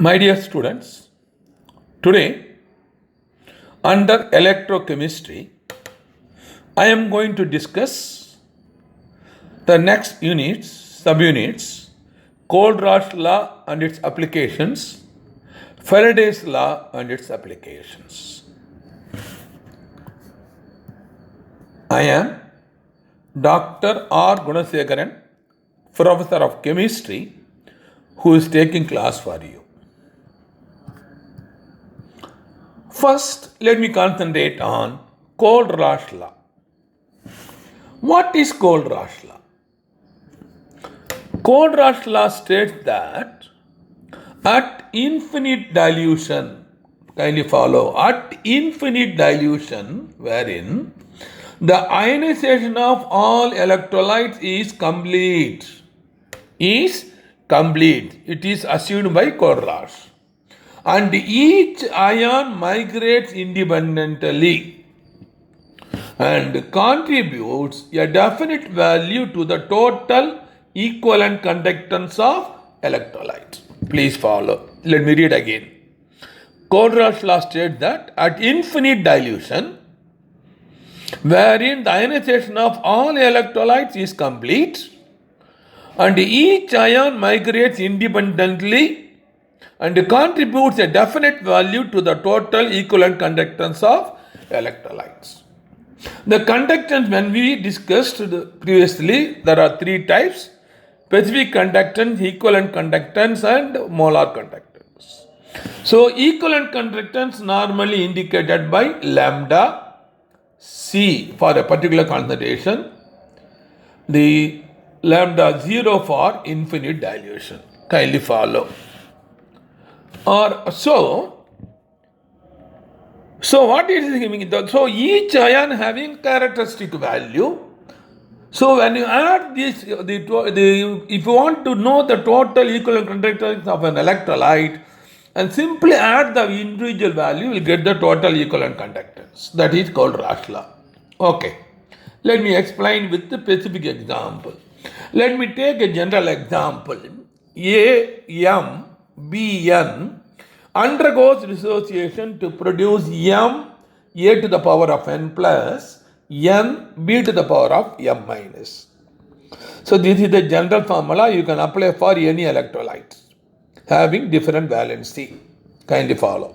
My dear students, today under electrochemistry, I am going to discuss the next units, subunits, Kohlrausch law and its applications, Faraday's law and its applications. I am Dr. R. Gunasekaran, Professor of Chemistry, who is taking class for you. First, let me concentrate on Kohlrausch law. What is Kohlrausch law? Kohlrausch law states that at infinite dilution, kindly follow, at infinite dilution wherein the ionization of all electrolytes is complete. It is assumed by Kohlrausch. And each ion migrates independently and contributes a definite value to the total equivalent conductance of electrolyte. Please follow. Let me read again. Kohlrausch law states that at infinite dilution, wherein the ionization of all electrolytes is complete, and each ion migrates independently and contributes a definite value to the total equivalent conductance of electrolytes. The conductance, when we discussed previously, there are three types: specific conductance, equivalent conductance, and molar conductance. So, equivalent conductance normally indicated by lambda C for a particular concentration, the lambda 0 for infinite dilution. Kindly follow. So what is it giving? So each ion having characteristic value. So when you add this, if you want to know the total equivalent conductance of an electrolyte, and simply add the individual value, you will get the total equivalent conductance. That is called Kohlrausch law. Okay. Let me explain with the specific example. Let me take a general example. AMBN undergoes dissociation to produce M A to the power of N plus N B to the power of M minus. So this is the general formula you can apply for any electrolyte having different valency. Kindly follow.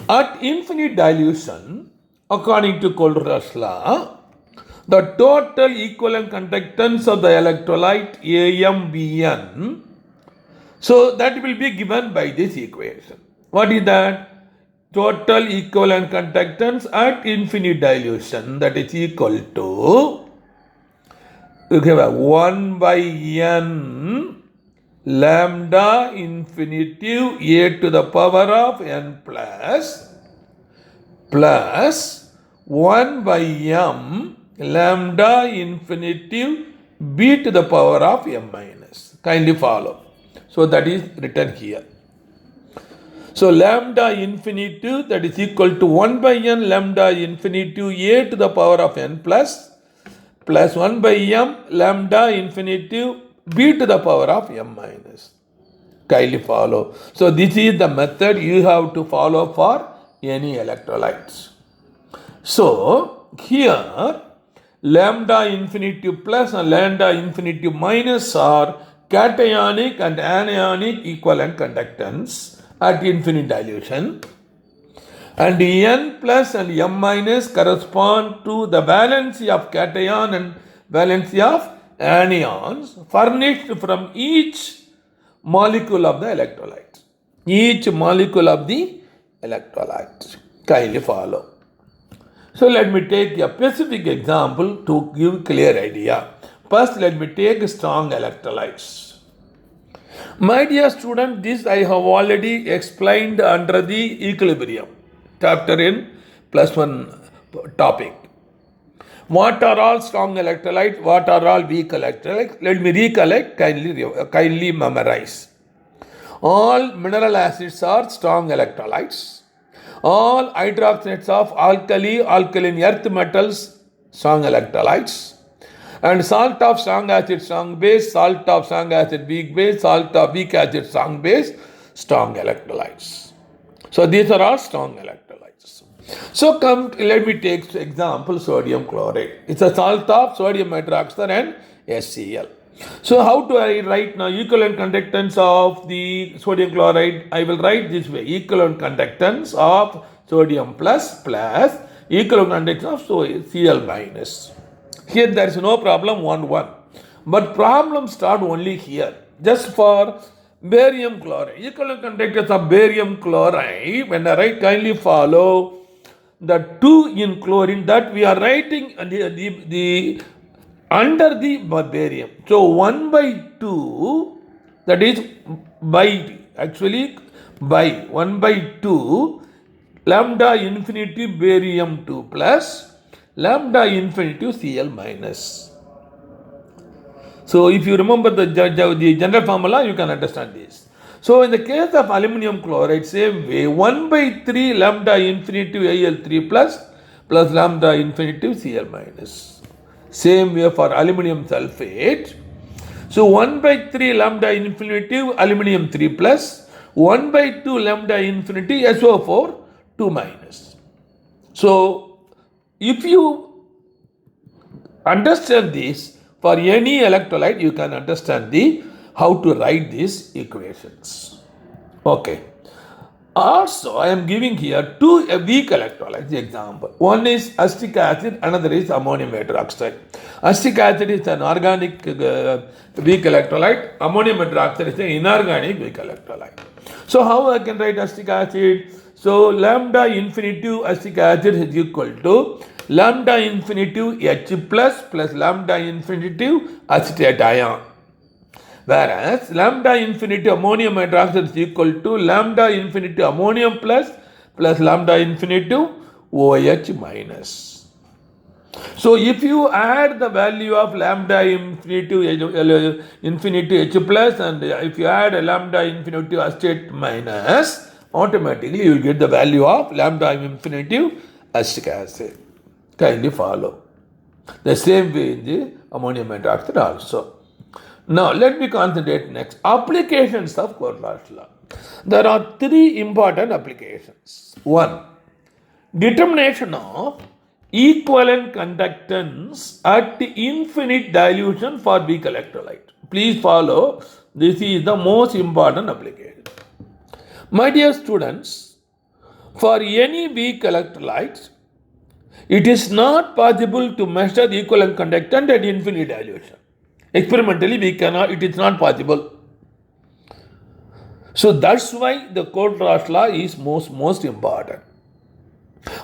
At infinite dilution, according to Kohlrausch law, the total equivalent conductance of the electrolyte AMBN, so that will be given by this equation. What is that? Total equivalent conductance at infinite dilution, that is equal to 1 by N lambda infinitive A to the power of N plus 1 by M lambda infinitive B to the power of M minus. Kindly follow. So that is written here. So lambda infinitive, that is equal to 1 by N lambda infinitive A to the power of N plus 1 by M lambda infinitive B to the power of M minus. Kindly follow. So this is the method you have to follow for any electrolytes. So here lambda infinitive plus and lambda infinitive minus are cationic and anionic equivalent conductance at infinite dilution, and N plus and M minus correspond to the valency of cation and valency of anions furnished from each molecule of the electrolyte. Each molecule of the electrolyte. Kindly follow. So let me take a specific example to give clear idea. First, let me take strong electrolytes. My dear student, this I have already explained under the equilibrium chapter in +1 topic. What are all strong electrolytes? What are all weak electrolytes? Let me recollect, kindly memorize. All mineral acids are strong electrolytes. All hydroxide of alkaline earth metals, strong electrolytes. And salt of strong acid, strong base, salt of strong acid, weak base, salt of weak acid, strong base, strong electrolytes. So these are all strong electrolytes. So let me take example sodium chloride. It's a salt of sodium hydroxide and HCl. So how do I write now equivalent conductance of the sodium chloride? I will write this way: equivalent conductance of sodium plus equivalent conductance of Cl minus. Here there is no problem 1 but problem start only here. Just for barium chloride, equivalent conductance of barium chloride, when I write, kindly follow the 2 in chlorine that we are writing the under the barium. So 1 by 2, that is by 1 by 2 lambda infinity barium 2 plus lambda infinity Cl minus. So if you remember the general formula, you can understand this. So in the case of aluminum chloride, same way, 1 by 3 lambda infinity Al3 plus lambda infinity Cl minus. Same way for aluminum sulfate. So 1 by 3 lambda infinity aluminum 3 plus 1 by 2 lambda infinity SO4 2 minus. So if you understand this, for any electrolyte, you can understand how to write these equations. Okay. Also, I am giving here 2 weak electrolytes example. One is acetic acid, another is ammonium hydroxide. Acetic acid is an organic weak electrolyte. Ammonium hydroxide is an inorganic weak electrolyte. So how I can write acetic acid? So lambda infinitive acetic acid is equal to lambda infinitive H plus lambda infinitive acetate ion. Whereas lambda infinitive ammonium hydroxide is equal to lambda infinitive ammonium plus lambda infinitive OH minus. So if you add the value of lambda infinitive H plus and if you add a lambda infinitive acetate minus, automatically you will get the value of lambda infinitive acetic acid. Kindly follow. The same way in the ammonium hydroxide also. Now let me concentrate next. Applications of Cortland's law. There are 3 important applications. 1. Determination of equivalent conductance at infinite dilution for weak electrolyte. Please follow. This is the most important application. My dear students, for any weak electrolytes, it is not possible to measure the equivalent conductance at infinite dilution. Experimentally, it is not possible. So that's why the Cortland's law is most important.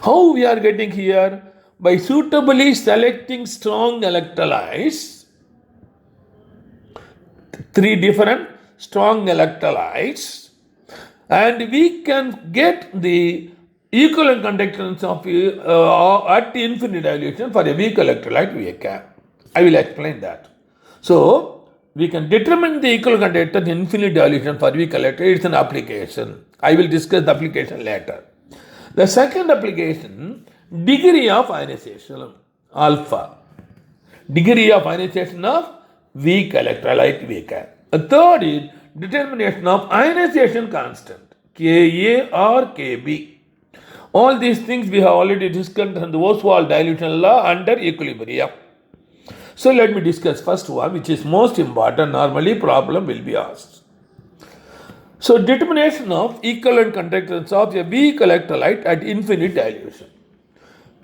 How we are getting here? By suitably selecting strong electrolytes, 3 different strong electrolytes, and we can get the equivalent conductance of at infinite dilution for a weak electrolyte we can. I will explain that. So we can determine the equivalent conductance infinite dilution for weak electrolyte. It's an application. I will discuss the application later. The second application, degree of ionization, alpha. Degree of ionization of weak electrolyte we can. A third is determination of ionization constant, Ka or Kb. All these things we have already discussed in the Ostwald dilution law under equilibrium. So let me discuss first one, which is most important. Normally problem will be asked. So determination of equivalent conductance of a weak electrolyte at infinite dilution.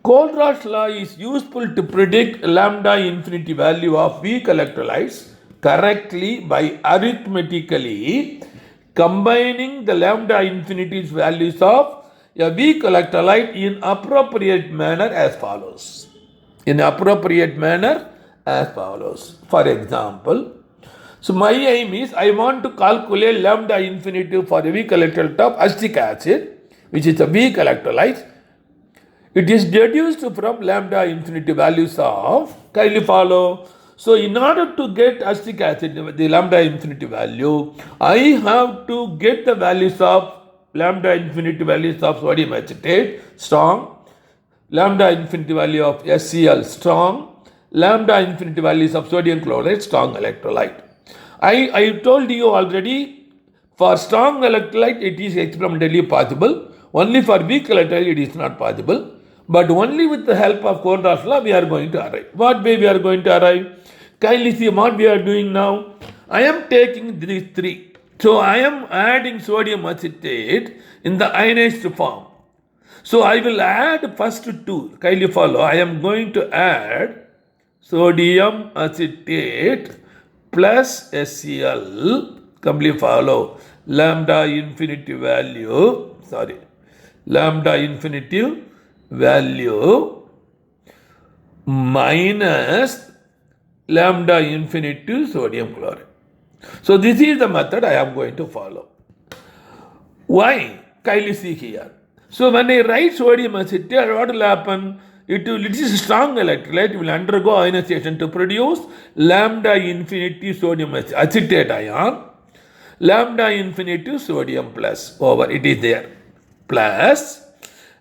Cortland's law is useful to predict lambda infinity value of weak electrolytes correctly by arithmetically combining the lambda infinity's values of a weak electrolyte in appropriate manner as follows. For example, so my aim is I want to calculate lambda infinitive for a weak electrolyte of acetic acid, which is a weak electrolyte. It is deduced from lambda infinity values of, kindly follow. So in order to get acetic acid, the lambda infinity value, I have to get the values of lambda infinity values of sodium acetate, strong, lambda infinity value of HCl, strong, lambda infinity values of sodium chloride, strong electrolyte. I told you already For strong electrolyte, it is experimentally possible. Only for weak electrolyte, it is not possible. But only with the help of Kohlrausch law, we are going to arrive. What way we are going to arrive? Kindly see what we are doing now. I am taking these three. So I am adding sodium acetate in the ionized form. So I will add first two. Kindly follow. I am going to add sodium acetate plus HCl. Kindly follow. Lambda infinity value. Lambda infinity value minus lambda infinity sodium chloride. So this is the method I am going to follow. Why? Kindly see here. So when I write sodium acetate, what will happen? It is a strong electrolyte, will undergo ionization to produce lambda infinity sodium acetate ion, lambda infinity sodium plus over, it is there, plus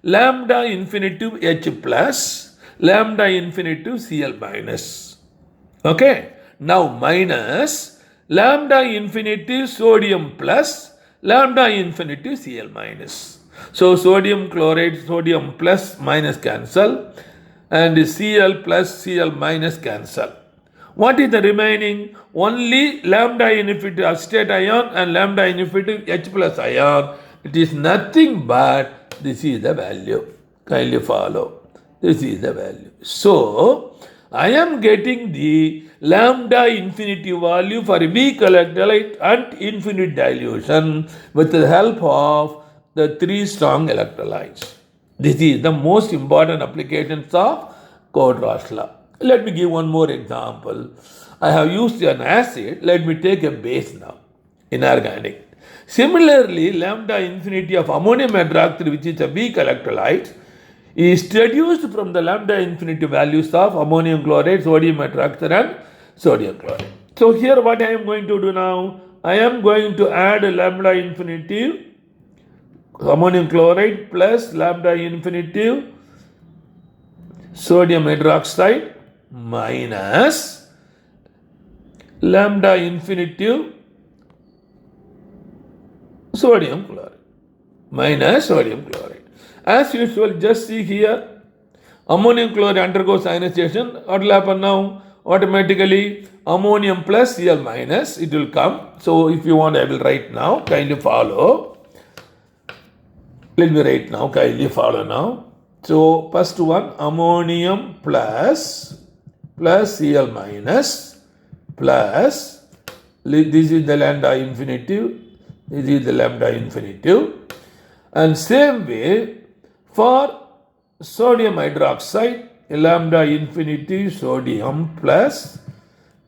lambda infinity H plus, lambda infinity Cl minus. Okay, now minus lambda infinity sodium plus, lambda infinity Cl minus. So sodium chloride, sodium plus minus cancel, and Cl plus Cl minus cancel. What is the remaining? Only lambda infinity acetate ion and lambda infinity H plus ion. It is nothing but this is the value. Kindly follow. This is the value. So I am getting the lambda infinity value for weak electrolyte and infinite dilution with the help of the three strong electrolytes. This is the most important applications of Kohlrausch law. Let me give one more example. I have used an acid. Let me take a base now, inorganic. Similarly, lambda infinity of ammonium hydroxide, which is a weak electrolyte, is reduced from the lambda infinity values of ammonium chloride, sodium hydroxide, and sodium chloride. So here what I am going to do now, I am going to add a lambda infinity ammonium chloride plus lambda infinity sodium hydroxide minus lambda infinity sodium chloride minus sodium chloride. As usual, just see here, ammonium chloride undergoes ionization. What will happen now? Automatically ammonium plus Cl minus, it will come. So if you want, I will write now. Kindly follow. Let me write now. Kindly follow now. So first one, ammonium plus Cl minus plus, this is the lambda infinitive, this is the lambda infinitive, and same way for sodium hydroxide, lambda infinity sodium plus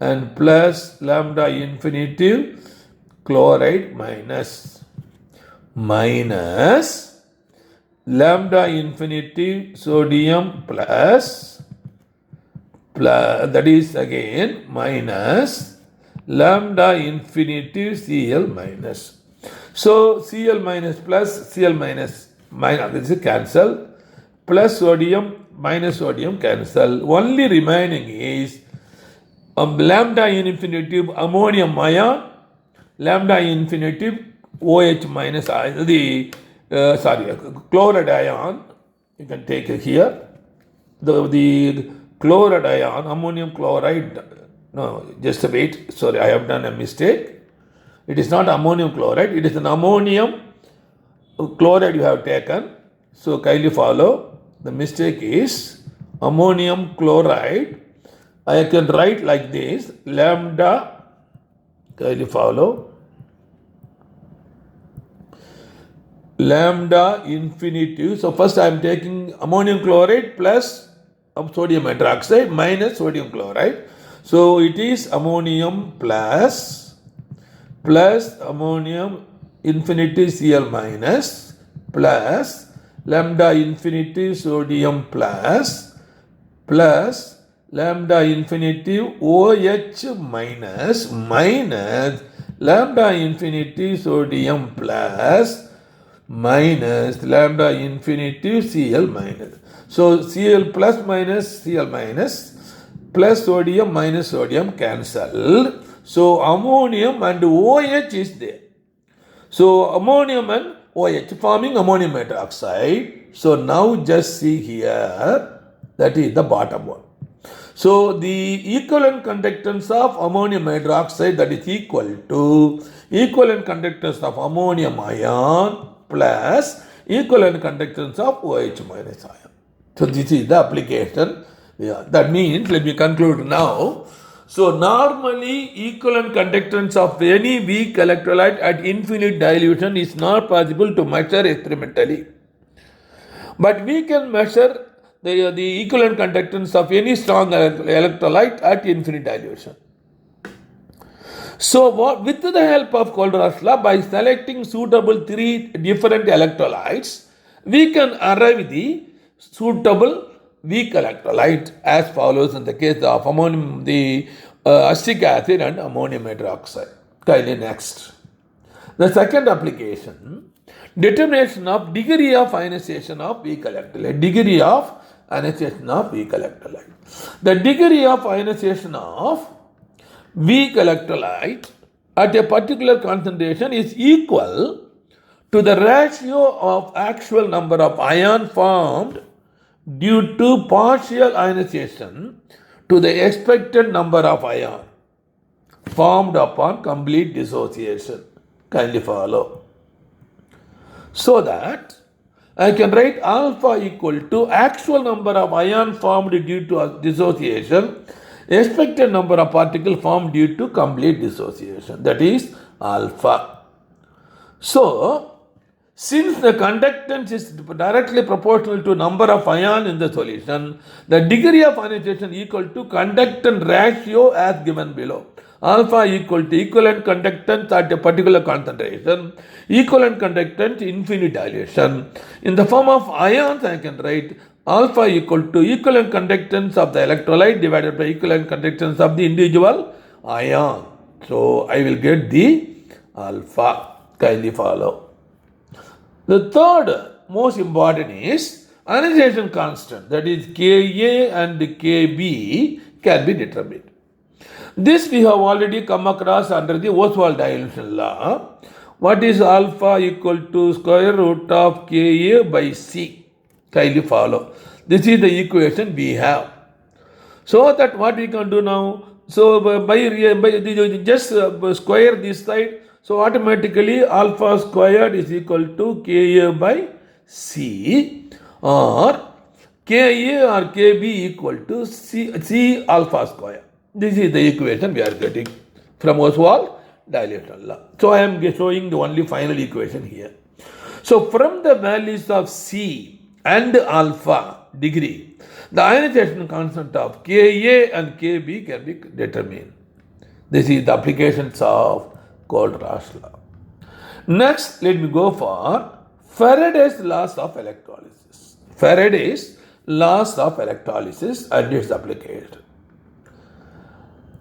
and plus lambda infinity chloride minus lambda infinity sodium plus that is again minus lambda infinity Cl minus. So Cl minus plus Cl minus this is cancel, plus sodium minus sodium cancel. Only remaining is lambda infinity ammonium ion, lambda infinity OH minus chloride ion. You can take it here. The chloride ion, ammonium chloride. No, just a wait. Sorry, I have done a mistake. It is not ammonium chloride. It is an ammonium chloride you have taken. So kindly follow. The mistake is ammonium chloride. I can write like this. Lambda. Kindly follow. Lambda infinity. So first I am taking ammonium chloride plus sodium hydroxide minus sodium chloride. So it is ammonium plus ammonium infinity Cl minus plus lambda infinity sodium plus lambda infinity OH minus lambda infinity sodium plus minus lambda infinity Cl minus. So Cl plus minus Cl minus plus sodium minus sodium cancel. So ammonium and OH is there. So ammonium and OH forming ammonium hydroxide. So now just see here, that is the bottom one. So the equivalent conductance of ammonium hydroxide, that is equal to equivalent conductance of ammonium ion plus equivalent conductance of OH minus ion. So this is the application. Yeah, that means, let me conclude now. So normally equivalent conductance of any weak electrolyte at infinite dilution is not possible to measure experimentally. But we can measure the equivalent conductance of any strong electrolyte at infinite dilution. So with the help of Kohlrausch law, by selecting suitable 3 different electrolytes, we can arrive the suitable weak electrolyte as follows in the case of ammonium, the acetic acid and ammonium hydroxide. Kindly next. The second application, determination of degree of ionization of weak electrolyte. Degree of ionization of weak electrolyte. The degree of ionization of weak electrolyte at a particular concentration is equal to the ratio of actual number of ion formed due to partial ionization to the expected number of ion formed upon complete dissociation. Kindly follow. So that I can write alpha equal to actual number of ion formed due to dissociation, expected number of particles formed due to complete dissociation, that is alpha. So since the conductance is directly proportional to number of ion in the solution, the degree of ionization equal to conductance ratio as given below. Alpha equal to equivalent conductance at a particular concentration, equivalent conductance infinite dilution. In the form of ions, I can write alpha equal to equivalent conductance of the electrolyte divided by equivalent conductance of the individual ion. So I will get the alpha. Kindly follow. The third most important is ionization constant, that is Ka and Kb can be determined. This we have already come across under the Ostwald dilution law. What is alpha equal to square root of Ka by C? Kindly follow. This is the equation we have. So that what we can do now? So by just square this side. So automatically alpha squared is equal to Ka by C, or Ka or Kb equal to C alpha square. This is the equation we are getting from Ostwald dilution law. So I am showing the only final equation here. So from the values of C and alpha degree, the ionization constant of Ka and Kb can be determined. This is the applications of Kohlrausch law. Next, let me go for Faraday's laws of electrolysis. Faraday's laws of electrolysis and its application.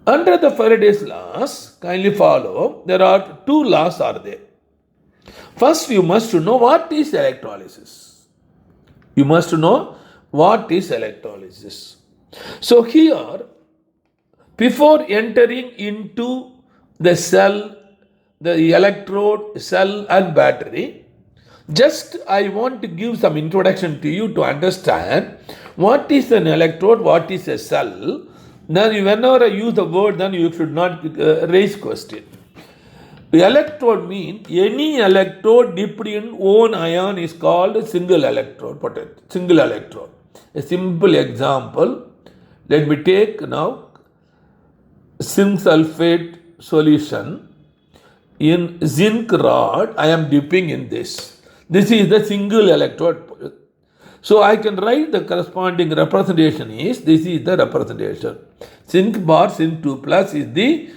Under the Faraday's laws, kindly follow, there are 2 laws are there. First, you must know what is electrolysis. You must know what is electrolysis. So here, before entering into the cell, the electrode, cell and battery, just I want to give some introduction to you to understand what is an electrode, what is a cell. Then whenever I use the word, then you should not raise question. The electrode means any electrode dipped in own ion is called single electrode. Single electrode. A simple example, let me take now zinc sulfate solution. In zinc rod, I am dipping in this. This is the single electrode. So I can write the corresponding representation is, this is the representation. Zinc bar, zinc 2 plus is the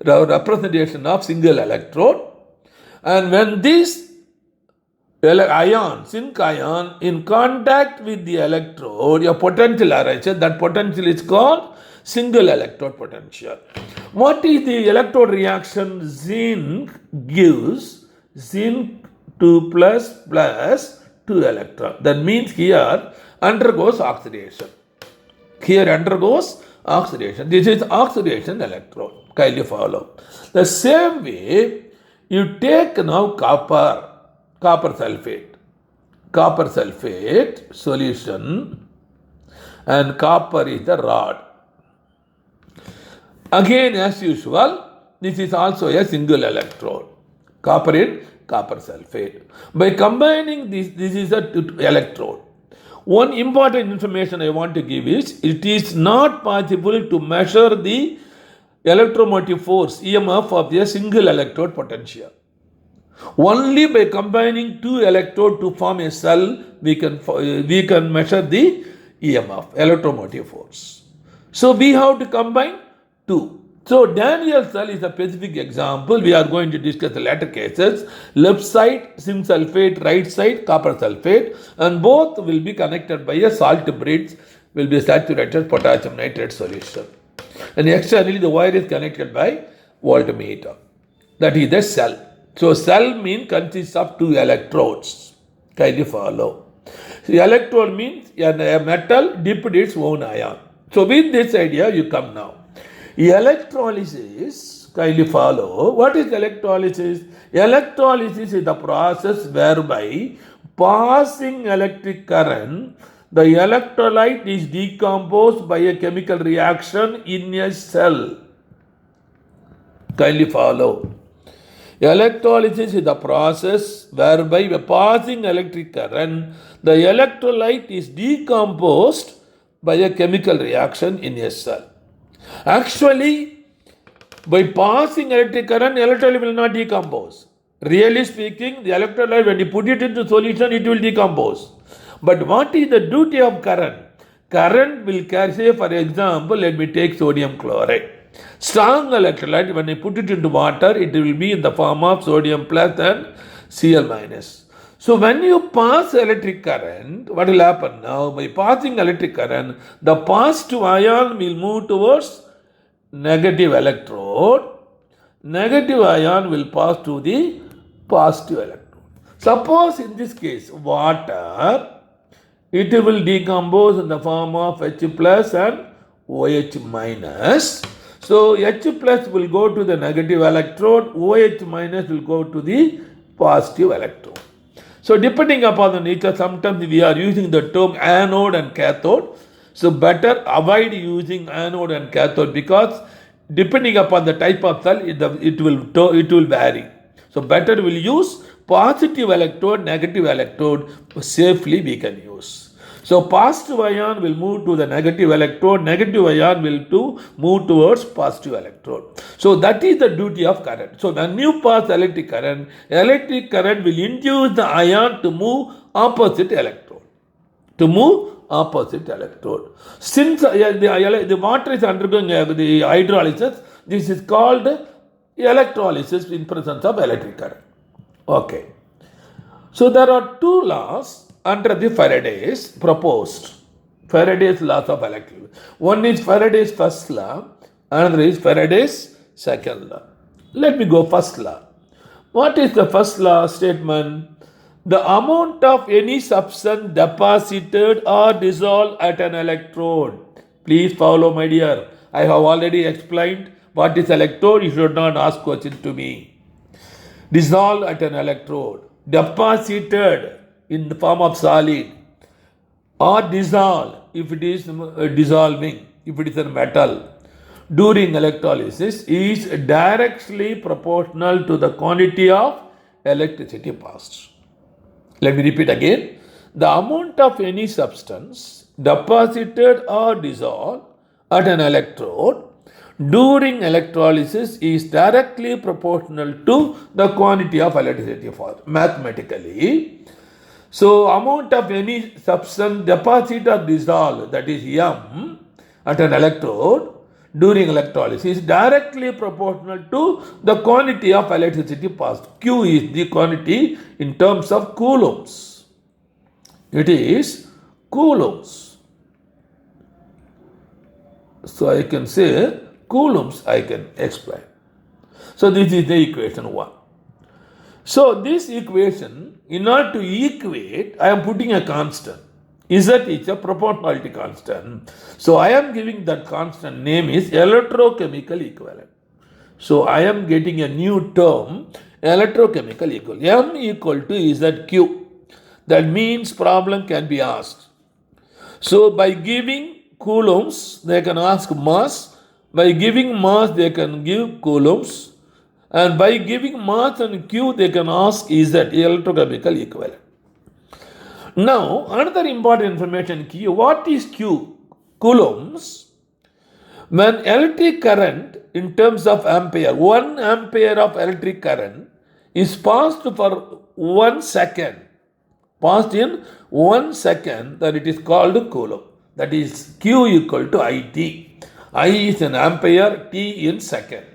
representation of single electrode. And when this ion, zinc ion, in contact with the electrode, a potential arises. That potential is called single electrode potential. What is the electrode reaction? Zinc gives zinc 2 plus 2 electron. That means here undergoes oxidation. Here undergoes oxidation. This is oxidation electrode. Kindly follow. The same way, You take now copper sulfate solution, and copper is the rod. Again, as usual, this is also a single electrode. Copper in copper sulfate. By combining this is a electrode. One important information I want to give is, it is not possible to measure the electromotive force EMF of a single electrode potential. Only by combining two electrodes to form a cell, we can measure the EMF, electromotive force. So we have to combine two. So Daniel cell is a specific example. We are going to discuss the latter cases. Left side zinc sulfate, right side copper sulfate, and both will be connected by a salt bridge, will be saturated potassium nitrate solution. And externally the wire is connected by voltmeter. That is the cell. So cell consists of two electrodes. Kindly follow. So electrode means a metal dipped its own ion. So with this idea you come now. Electrolysis, kindly follow. What is electrolysis? Electrolysis is the process whereby passing electric current, the electrolyte is decomposed by a chemical reaction in a cell. Kindly follow. Electrolysis is the process whereby passing electric current, the electrolyte is decomposed by a chemical reaction in a cell. Actually, by passing electric current, electrolyte will not decompose. Really speaking, the electrolyte, when you put it into solution, it will decompose. But what is the duty of current? Current will carry, say for example, let me take sodium chloride. Strong electrolyte, when I put it into water, it will be in the form of sodium plus and Cl minus. So when you pass electric current, what will happen now? By passing electric current, the positive ion will move towards negative electrode. Negative ion will pass to the positive electrode. Suppose in this case, water, it will decompose in the form of H plus and OH minus. So H plus will go to the negative electrode, OH minus will go to the positive electrode. So depending upon the nature, sometimes we are using the term anode and cathode. So better avoid using anode and cathode, because depending upon the type of cell, it will vary. So better will use positive electrode, negative electrode, safely we can use. So positive ion will move to the negative electrode, negative ion will move towards positive electrode. So that is the duty of current. So when you pass electric current will induce the ion to move opposite electrode. Since the water is undergoing the hydrolysis, this is called electrolysis in presence of electric current. Okay. So there are two laws under the Faraday's proposed. Faraday's laws of electricity. One is Faraday's first law, another is Faraday's second law. Let me go first law. What is the first law statement? The amount of any substance deposited or dissolved at an electrode. Please follow, my dear. I have already explained what is electrode. You should not ask questions to me. Dissolved at an electrode. Deposited in the form of solid, or dissolve if it is dissolving, if it is a metal, during electrolysis is directly proportional to the quantity of electricity passed. Let me repeat again. The amount of any substance deposited or dissolved at an electrode during electrolysis is directly proportional to the quantity of electricity passed. Mathematically, so amount of any substance deposited or dissolved, that is M, at an electrode during electrolysis is directly proportional to the quantity of electricity passed. Q is the quantity in terms of coulombs. It is coulombs. So I can say coulombs, I can explain. So this is the equation 1. So this equation, in order to equate, I am putting a constant. Z is a proportionality constant. So I am giving that constant name is electrochemical equivalent. So I am getting a new term, electrochemical equal. M equal to ZQ. That means problem can be asked. So by giving coulombs, they can ask mass. By giving mass, they can give coulombs. And by giving mass and Q, they can ask Z, electrochemical equivalent. Now, another important information key, what is Q? Coulombs. When electric current in terms of ampere, 1 ampere of electric current is passed for 1 second, passed in 1 second, then it is called coulomb. That is Q equal to IT. I is in ampere, T in second.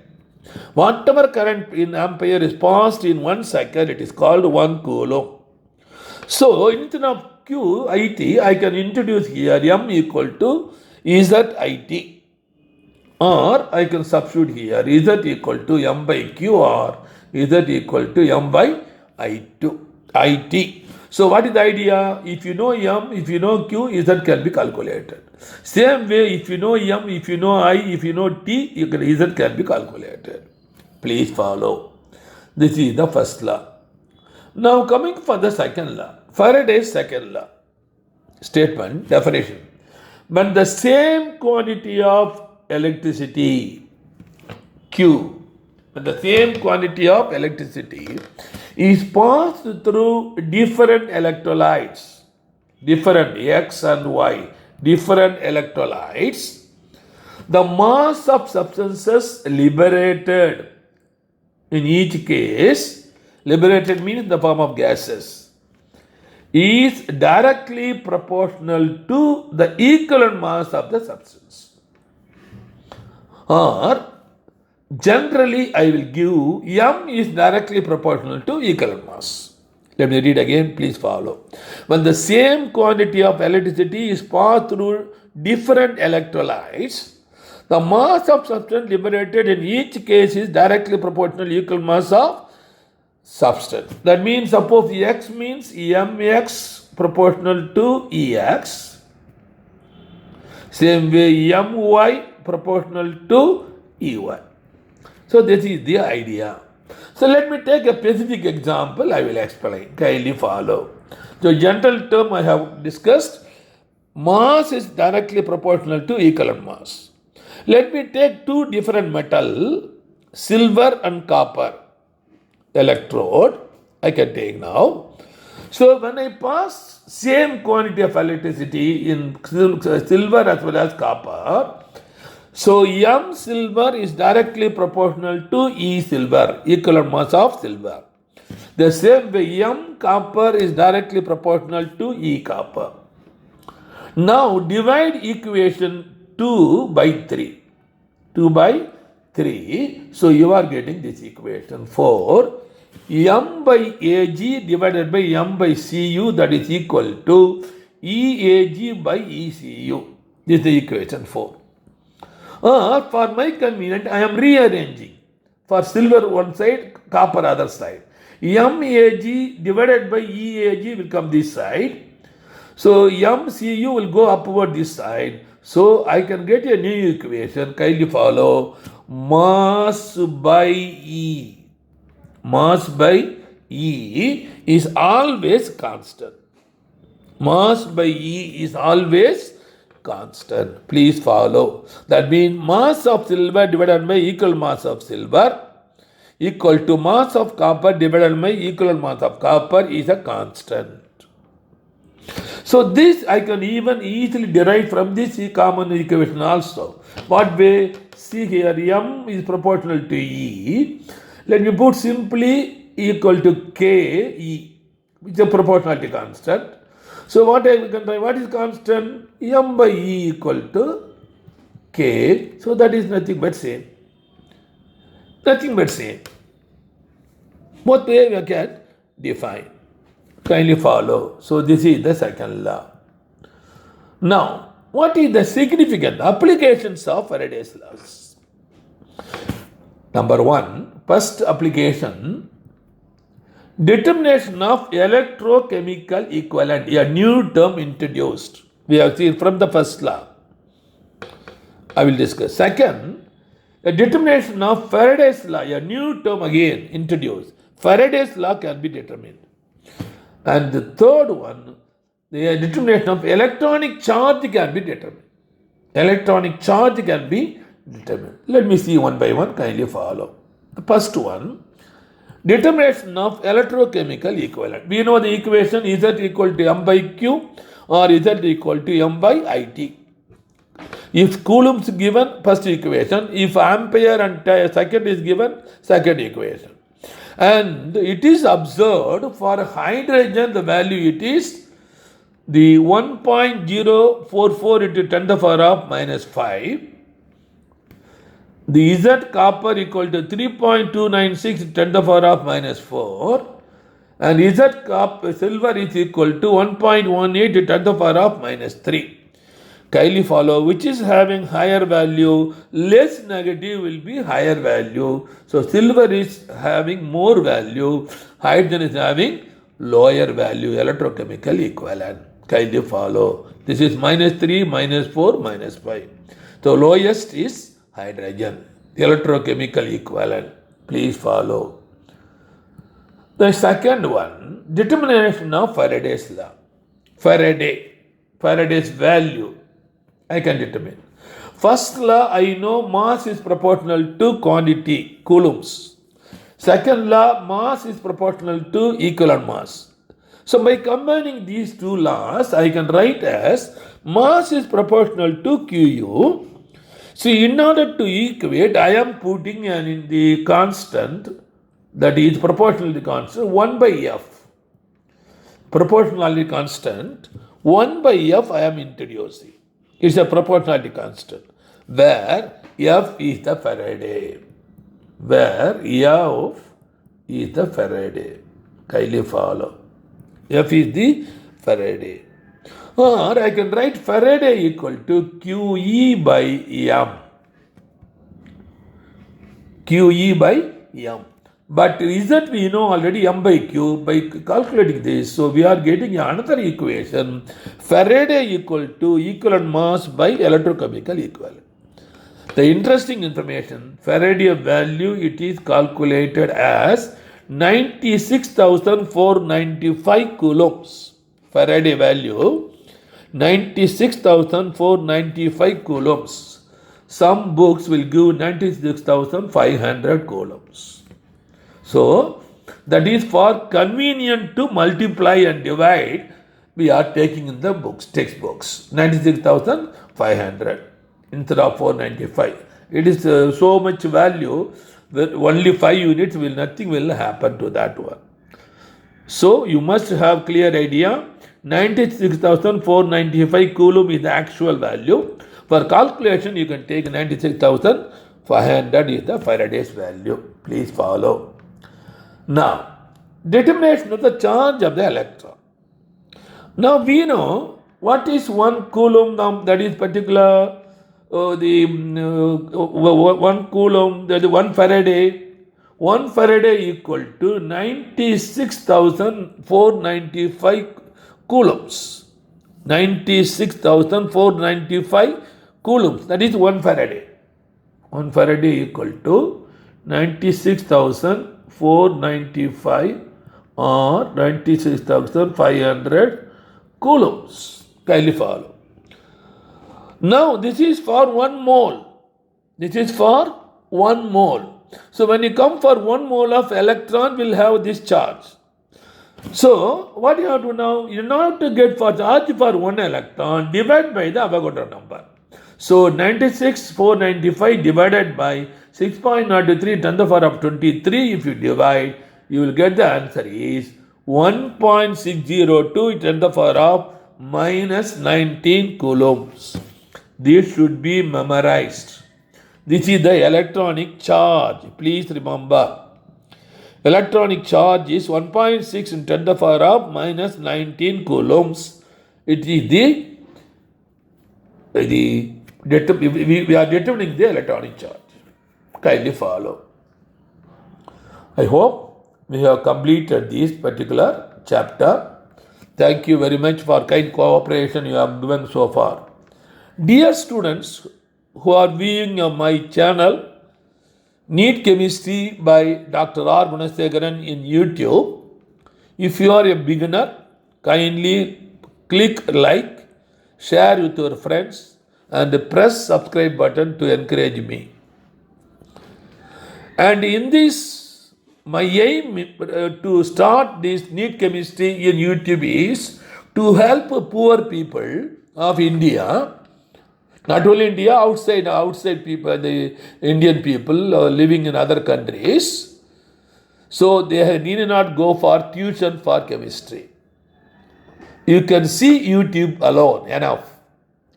Whatever current in ampere is passed in 1 second, it is called 1 coulomb. So instead of Q, IT, I can introduce here M equal to ZIT. Or I can substitute here Z equal to M by Q or Z equal to M by IT. So what is the idea? If you know M, if you know Q, Z can be calculated. Same way, if you know M, if you know I, if you know T, Z can be calculated. Please follow. This is the first law. Now coming for the second law. Faraday's second law. Statement, definition. When the same quantity of electricity Q, when the same quantity of electricity is passed through different electrolytes, different X and Y, different electrolytes, the mass of substances liberated in each case, liberated means in the form of gases, is directly proportional to the equivalent mass of the substance. Or generally I will give M is directly proportional to equivalent mass. Let me read again, please follow. When the same quantity of electricity is passed through different electrolytes, the mass of substance liberated in each case is directly proportional to equal mass of substance. That means suppose X means Mx proportional to Ex. Same way My proportional to EY. So this is the idea. So let me take a specific example, I will explain. Kindly follow. So general term I have discussed, mass is directly proportional to equivalent mass. Let me take two different metal, silver and copper electrode, I can take now. So when I pass same quantity of electricity in silver as well as copper, so M silver is directly proportional to E silver, equivalent mass of silver. The same way M copper is directly proportional to E copper. Now divide equation 2 by 3. 2 by 3. So you are getting this equation 4. M by Ag divided by M by Cu, that is equal to Eag by Ecu. This is the equation 4. For my convenience, I am rearranging. For silver one side, copper other side. MAg divided by EAg will come this side. So MCu will go upward this side. So I can get a new equation. Kindly follow. Mass by E. Mass by E is always constant. Mass by E is always constant. Please follow. That means mass of silver divided by equal mass of silver equal to mass of copper divided by equal mass of copper is a constant. So this I can even easily derive from this common equation also. What way? See here, M is proportional to E. Let me put simply equal to Ke, which is a proportionality constant. So what I can try, what is constant? M by E equal to K. So that is nothing but same. Nothing but same. Both way we can define. Kindly follow. So this is the second law. Now, what is the significant applications of Faraday's laws? Number 1, first application, determination of electrochemical equivalent, a new term introduced. We have seen from the first law. I will discuss. Second, a determination of Faraday's law, a new term again introduced. Faraday's law can be determined. And the third one, the determination of electronic charge can be determined. Electronic charge can be determined. Let me see one by one, kindly follow. The first one, determination of electrochemical equivalent. We know the equation, is that equal to M by Q or is that equal to M by IT? If Coulomb's given, first equation. If ampere and second is given, second equation. And it is observed for hydrogen, the value it is the 1.044 into 10 to the power of minus 5. The Z copper equal to 3.296 10 to the power of minus 4. And Z copper silver is equal to 1.18 to 10 to the power of minus 3. Kindly follow, which is having higher value, less negative will be higher value. So silver is having more value, hydrogen is having lower value, electrochemical equivalent. Kindly follow. This is minus 3, minus 4, minus 5. So lowest is hydrogen, electrochemical equivalent. Please follow. The second one, determination of Faraday's law. Faraday's value, I can determine. First law, I know mass is proportional to quantity, coulombs. Second law, mass is proportional to equivalent mass. So by combining these two laws, I can write as mass is proportional to QU. See, in order to equate, I am putting in the constant, that is proportionality constant, 1 by F. Proportionality constant, 1 by F I am introducing. It's a proportionality constant, where F is the Faraday. Kindly follow. F is the Faraday. Or I can write Faraday equal to QE by M. QE by M. But Z we know already M by Q. By calculating this, so we are getting another equation. Faraday equal to equivalent mass by electrochemical equivalent. The interesting information, Faraday value, it is calculated as 96,495 coulombs. Faraday value, 96,495 coulombs. Some books will give 96,500 coulombs. So, that is for convenient to multiply and divide, we are taking in the books, textbooks, 96,500 instead of 495. It is so much value that only 5 units will, nothing will happen to that one. So, you must have clear idea, 96,495 coulomb is the actual value. For calculation, you can take 96,500 is the Faraday's value. Please follow. Now, determination of the charge of the electron. Now we know what is 1 coulomb, that is particular, 1 coulomb, that is 1 Faraday. 1 Faraday equal to 96,495 coulombs. 96,495 coulombs, that is 1 Faraday. 1 Faraday equal to 96,495 or 96,500 coulombs. Kindly follow. Now this is for 1 mole. This is for 1 mole. So when you come for 1 mole of electron, will have this charge. So what you have to now, you have to get for charge for 1 electron, divide by the Avogadro number. So 96,495 divided by 6.03 10 to the power of 23, if you divide, you will get the answer is 1.602 10 to the power of minus 19 coulombs. This should be memorized. This is the electronic charge. Please remember. Electronic charge is 1.6 in 10 to the power of minus 19 coulombs. It is we are determining the electronic charge. Kindly follow. I hope we have completed this particular chapter. Thank you very much for kind cooperation you have given so far. Dear students who are viewing my channel, NEET Chemistry by Dr. R. Gunasekharan in YouTube. If you are a beginner, kindly click like, share with your friends, and press subscribe button to encourage me. And in this, my aim to start this NEET Chemistry in YouTube is to help poor people of India, not only India, outside people, the Indian people living in other countries. So they need not go for tuition for chemistry. You can see YouTube alone enough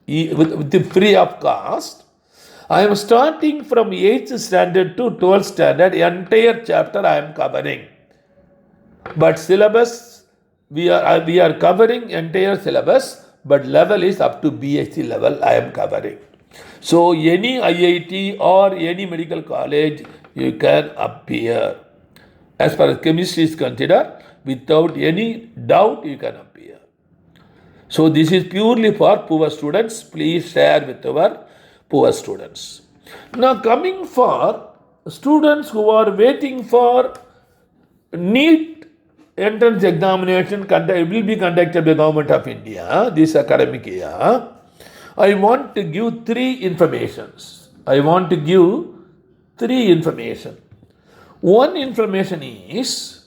with free of cost. I am starting from 8th standard to 12th standard, entire chapter I am covering. But syllabus, we are covering entire syllabus, but level is up to BSc level I am covering. So any IIT or any medical college, you can appear. As far as chemistry is considered, without any doubt you can appear. So this is purely for poor students. Please share with our poor students. Now coming for students who are waiting for NEET entrance examination will be conducted by Government of India this academic year. I want to give three informations. One information is,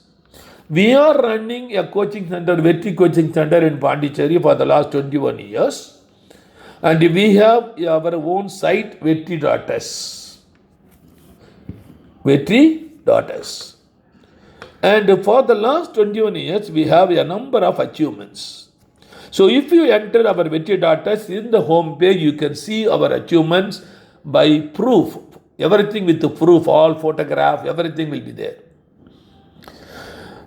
we are running a coaching center, Vetri Coaching Center in Pondicherry for the last 21 years. And we have our own site, Vetri.s. Vetri.s. And for the last 21 years, we have a number of achievements. So if you enter our Vetri.s, in the home page, you can see our achievements by proof. Everything with the proof, all photograph, everything will be there.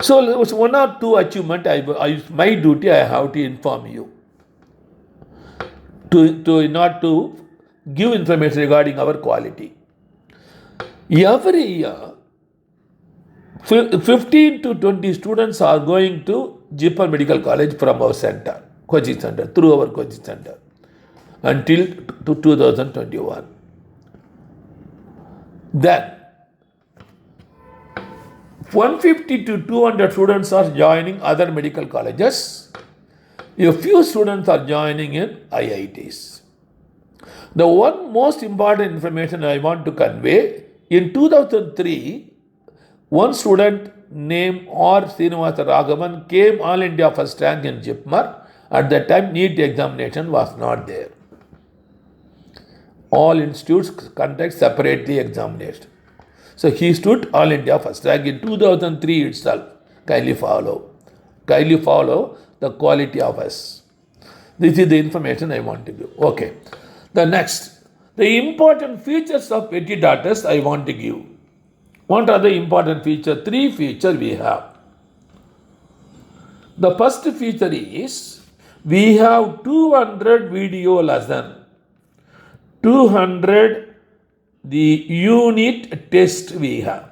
So one or two achievement, my duty, I have to inform you. Not to give information regarding our quality. Every year, 15 to 20 students are going to Jipar Medical College from our center, coaching center, through our coaching center, until 2021. Then 150 to 200 students are joining other medical colleges. A few students are joining in IITs. The one most important information I want to convey, in 2003, one student named R. Srinivasa Raghavan came All India first rank in JIPMER. At that time, NEET examination was not there. All institutes conduct separately examination. So he stood All India first rank in 2003 itself. Kindly follow the quality of us. This is the information I want to give. Okay. The next, the important features of Vetri.s I want to give. What are the important features? 3 features we have. The first feature is, we have 200 video lesson. 200 the unit test we have.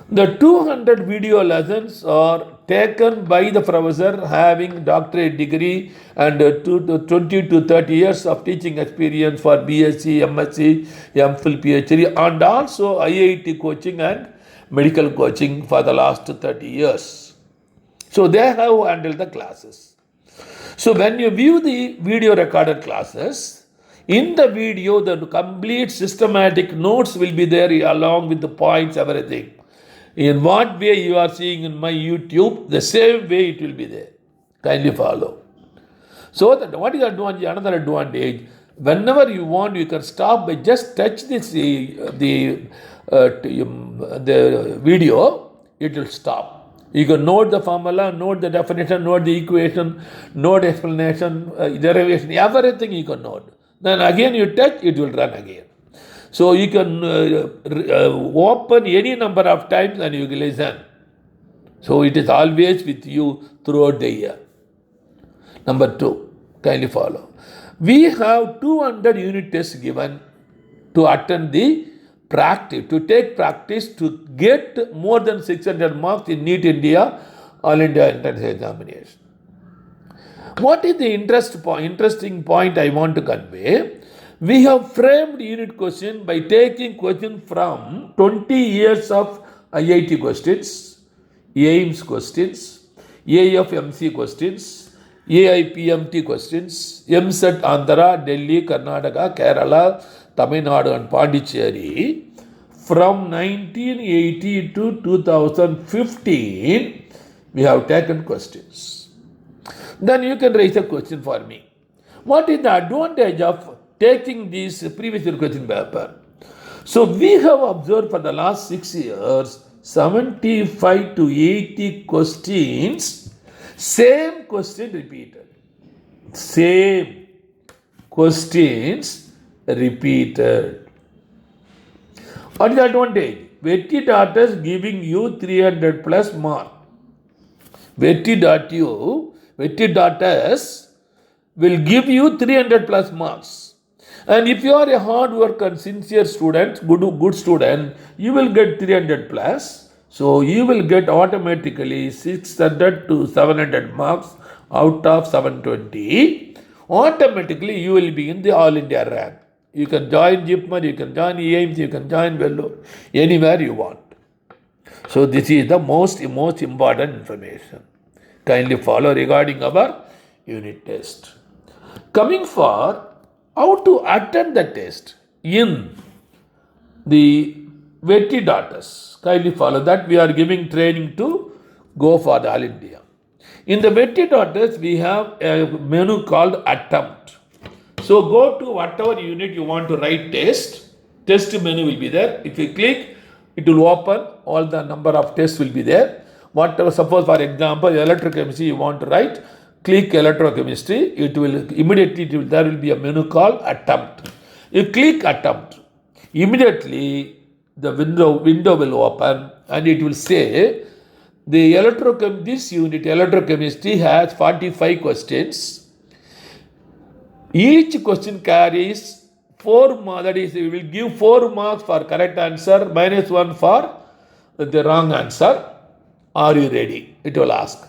The 200 video lessons are taken by the professor having doctorate degree and 20 to 30 years of teaching experience for BSc, MSc, MPhil, PhD, and also IIT coaching and medical coaching for the last 30 years. So they have handled the classes. So when you view the video recorded classes, in the video the complete systematic notes will be there along with the points, everything. In what way you are seeing in my YouTube, the same way it will be there. Kindly follow. So that what is advantage? Another advantage, whenever you want, you can stop by just touch this the video, it will stop. You can note the formula, note the definition, note the equation, note explanation, derivation, everything you can note. Then again you touch, it will run again. So you can open any number of times and you can listen. So it is always with you throughout the year. Number 2, kindly follow. We have 200 unit tests given to attend the practice, to take practice to get more than 600 marks in NEET India, All India Entrance Examination. What is the interesting point I want to convey? We have framed unit question by taking question from 20 years of IIT questions, AIMS questions, AFMC questions, AIPMT questions, MSET Andhra, Delhi, Karnataka, Kerala, Tamil Nadu and Pondicherry from 1980 to 2015 we have taken questions. Then you can raise a question for me. What is the advantage of taking this previous year question paper? So we have observed for the last 6 years 75 to 80 questions, same question repeated. Same questions repeated. What is the advantage? Vetty Datas giving you 300 plus mark. Vetty Datas will give you 300 plus marks. And if you are a hard work and sincere student, good student, you will get 300 plus. So you will get automatically 600 to 700 marks out of 720. Automatically you will be in the All India rank. You can join JIPMER, you can join AIMS, you can join Vellore, anywhere you want. So this is the most important information. Kindly follow regarding our unit test. Coming for how to attend the test in the Vetty Datas. Kindly follow that. We are giving training to go for the All India. In the Vetty Datas, we have a menu called Attempt. So go to whatever unit you want to write test. Test menu will be there. If you click, it will open. All the number of tests will be there. Whatever, suppose for example, electrochemistry you want to write, click electrochemistry. It will immediately there will be a menu called Attempt. You click Attempt. Immediately the window will open and it will say the this unit electrochemistry has 45 questions. Each question carries 4 marks, that is, we will give 4 marks for correct answer, -1 for the wrong answer. Are you ready? It will ask.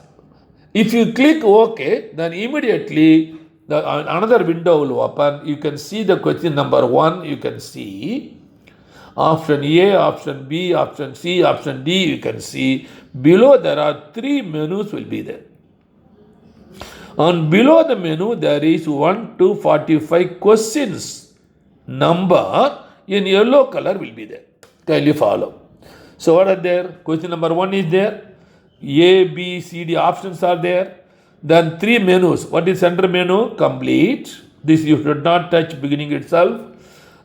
If you click OK, then immediately another window will open. You can see the question number 1, you can see. Option A, option B, option C, option D, you can see. Below there are 3 menus will be there. And below the menu there is 1 to 45 questions number in yellow color will be there. Kindly follow. So what are there? Question number 1 is there. A, B, C, D options are there. Then 3 menus. What is center menu? Complete. This you should not touch beginning itself.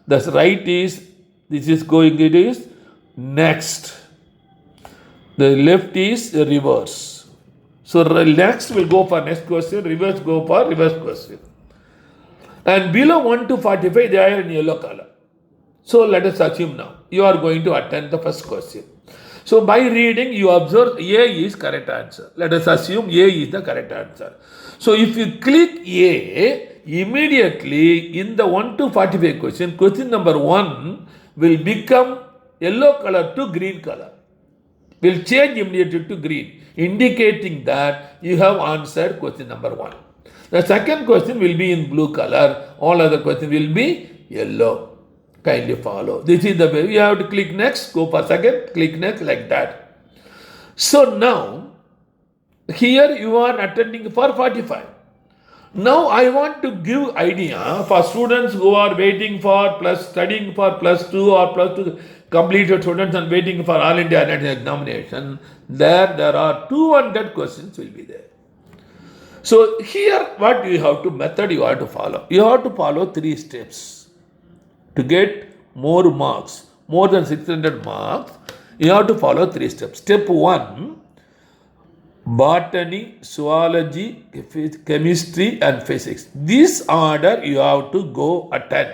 The right is, this is going, it is next. The left is reverse. So next will go for next question, reverse go for reverse question. And below 1 to 45 they are in yellow color. So let us assume now you are going to attend the first question. So by reading you observe A is correct answer. Let us assume A is the correct answer. So if you click A, immediately in the 1 to 45 question number 1 will become yellow color to green color. Will change immediately to green, indicating that you have answered question number 1. The second question will be in blue color, all other questions will be yellow. Kindly follow. This is the way you have to click next, go for second, click next, like that. So now, here you are attending for 45. Now I want to give idea for students who are waiting for plus studying for +2 or +2 completed students and waiting for All India examination. There are 200 questions will be there. So here what you have to method you have to follow. You have to follow 3 steps to get more marks, more than 600 marks. You have to follow 3 steps. Step 1. Botany, zoology, chemistry and physics. This order you have to go attend.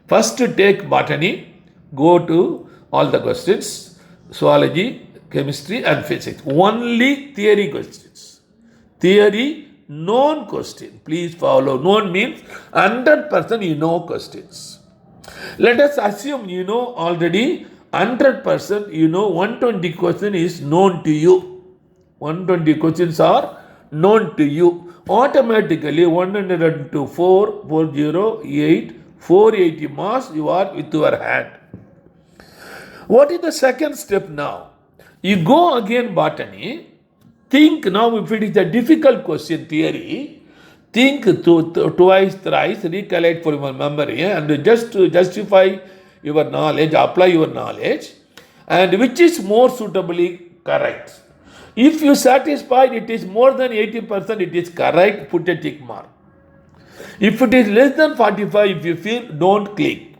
First take botany, go to all the questions, zoology, chemistry and physics. Only theory questions. Theory, known question. Please follow. Known means 100% you know questions. Let us assume you know already 100% you know 120 question is known to you. 120 questions are known to you. Automatically 102, 4, 40, 8, 480 marks you are with your hand. What is the second step now? You go again botany. Think now if it is a difficult question theory, think twice, thrice, recollect for your memory and just to justify your knowledge, apply your knowledge and which is more suitably correct. If you satisfied it is more than 80%, it is correct, put a tick mark. If it is less than 45, if you feel, don't click.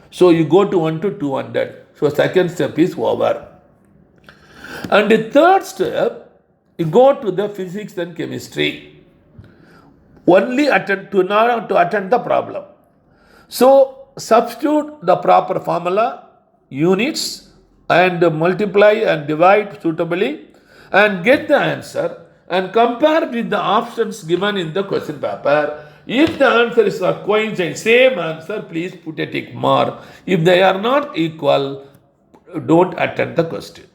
So you go to 1 to 200. So second step is over. And the third step, you go to the physics and chemistry. Only attend to attend the problem. So substitute the proper formula, units, and multiply and divide suitably and get the answer and compare with the options given in the question paper. If the answer is not coincident, same answer, please put a tick mark. If they are not equal, don't attempt the question.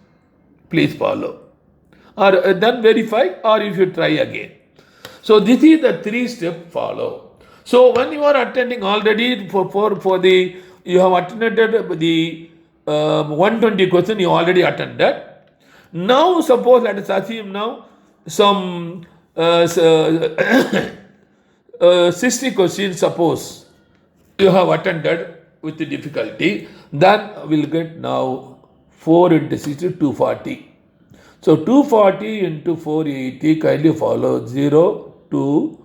Please follow. Or then verify, or if you try again. So this is the 3-step follow. So when you are attending already for the, you have attended the 120 question, you already attended. Now suppose let us assume now some 60 questions suppose you have attended with the difficulty, then we'll get now 4 into 60, 240. So 240 into 480, kindly follow 0, 2,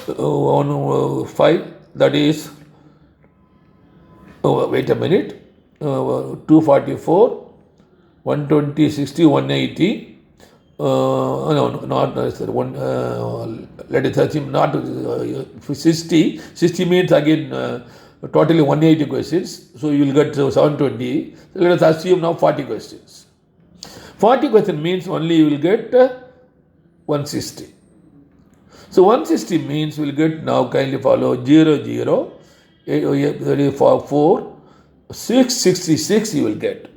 1, 5, that is, wait a minute, 244, 120, 60, 180, no, not necessary, let us assume not 60, 60 means again totally 180 questions, so you will get 720, so let us assume now 40 questions. 40 question means only you will get 160. So 160 means we will get now kindly follow 0, 0, 4, 666 you will get.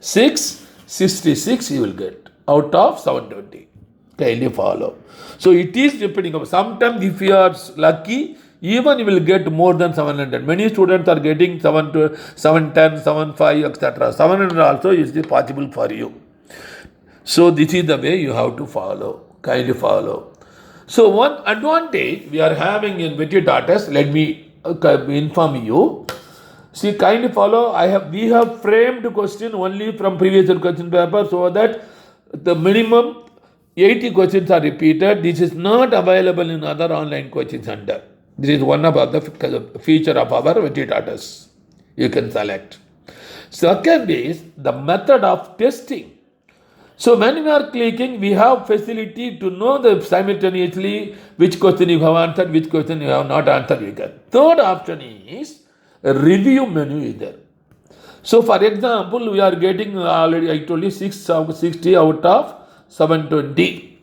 666 you will get out of 720. Kindly follow. So it is depending on, sometimes if you are lucky, even you will get more than 700. Many students are getting 710, 75, etc. 700 also is possible for you. So this is the way you have to follow. Kindly follow. So one advantage we are having in Vitidatas, let me inform you. See, kindly follow. We have framed question only from previous question paper so that the minimum 80 questions are repeated. This is not available in other online coaching center. This is one of the feature of our Vitidatas. You can select. Second is the method of testing. So when we are clicking, we have facility to know simultaneously which question you have answered, which question you have not answered. You can. Third option is a review menu is there. So for example, we are getting already, I told you 60 out of 720.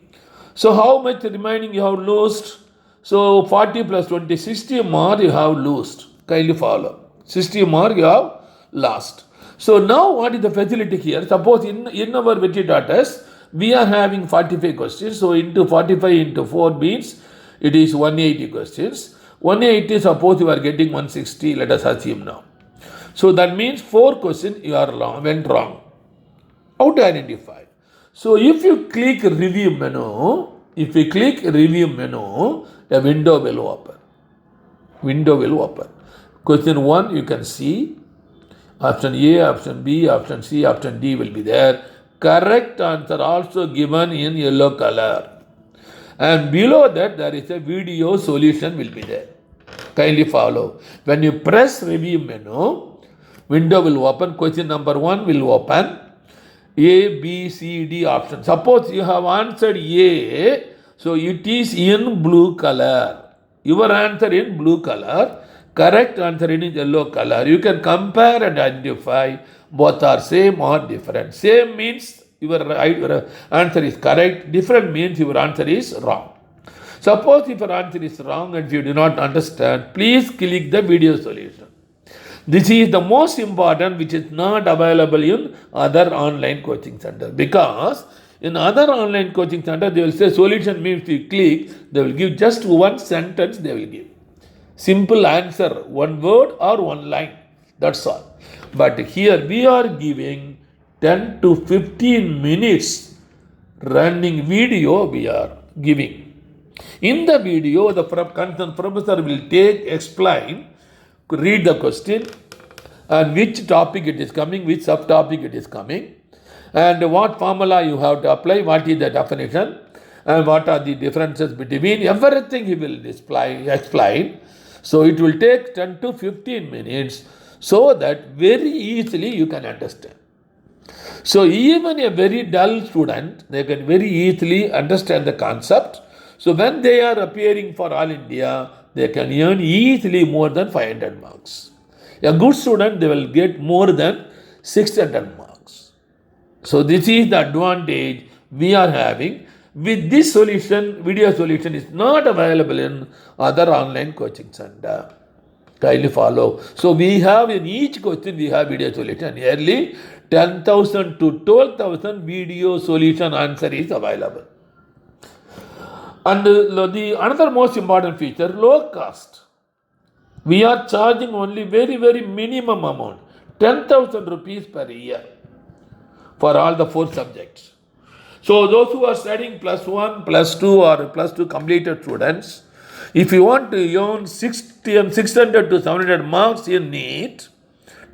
So how much remaining you have lost? So 40 plus 20, 60 mark you have lost. Kindly follow. 60 mark you have lost. So now what is the facility here? Suppose in our Vitidatas, we are having 45 questions. So into 45 into 4 means it is 180 questions. 180 suppose you are getting 160, let us assume now. So that means 4 questions you are went wrong. How to identify? So if you click review menu, a window will open. Question 1 you can see. Option A, option B, option C, option D will be there. Correct answer also given in yellow color. And below that there is a video solution will be there. Kindly follow. When you press review menu, window will open. Question number 1 will open. A, B, C, D option. Suppose you have answered A, so it is in blue color. Your answer in blue color. Correct answer in yellow color. You can compare and identify both are same or different. Same means your answer is correct. Different means your answer is wrong. Suppose if your answer is wrong and you do not understand, please click the video solution. This is the most important which is not available in other online coaching center. Because in other online coaching center, they will say solution means you click, they will give just one sentence they will give. simple answer, one word or one line. That's all. But here we are giving 10 to 15 minutes running video we are giving. In the video, the concerned professor will explain, read the question, and which topic it is coming, which subtopic it is coming, and what formula you have to apply, what is the definition, and what are the differences between everything he will explain. So it will take 10 to 15 minutes so that very easily you can understand. So even a very dull student, they can very easily understand the concept. So when they are appearing for All India, they can earn easily more than 500 marks. A good student, they will get more than 600 marks. So this is the advantage we are having. With this solution, video solution is not available in other online coaching center. Kindly follow. So we have in each question, we have video solution. Nearly 10,000 to 12,000 video solution answer is available. And the another most important feature, low cost. We are charging only very, very minimum amount, 10,000 rupees per year for all the 4 subjects. So those who are studying +1, +2 or +2 completed students, if you want to earn 600 to 700 marks in NEET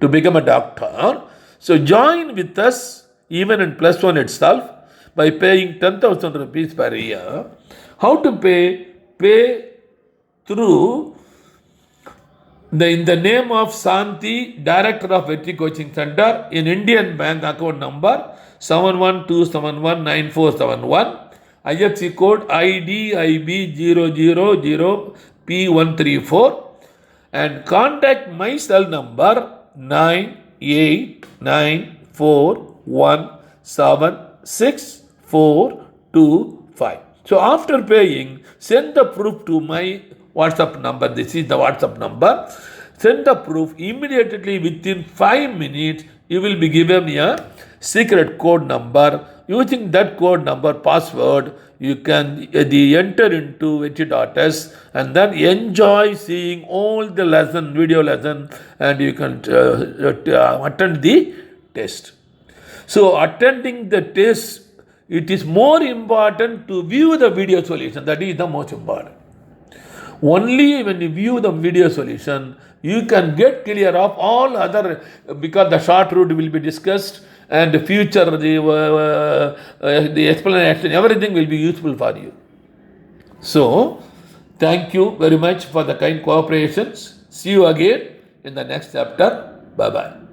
to become a doctor, so join with us even in +1 itself by paying 10,000 rupees per year. How to pay? Pay through in the name of Santi, Director of Vetri Coaching Center, in Indian Bank account number 7127194771, IFSC code IDIB000P134, and contact my cell number 9894176425. So after paying, send the proof to my WhatsApp number. This is the WhatsApp number. Send the proof immediately. Within 5 minutes, you will be given a secret code number. Using that code number, password, you can enter into Vetri.S and then enjoy seeing all the video lesson, and you can attend the test. So attending the test, it is more important to view the video solution. That is the most important. Only when you view the video solution, you can get clear of all other, because the short route will be discussed and the future, the explanation, everything will be useful for you. So, thank you very much for the kind cooperations. See you again in the next chapter. Bye-bye.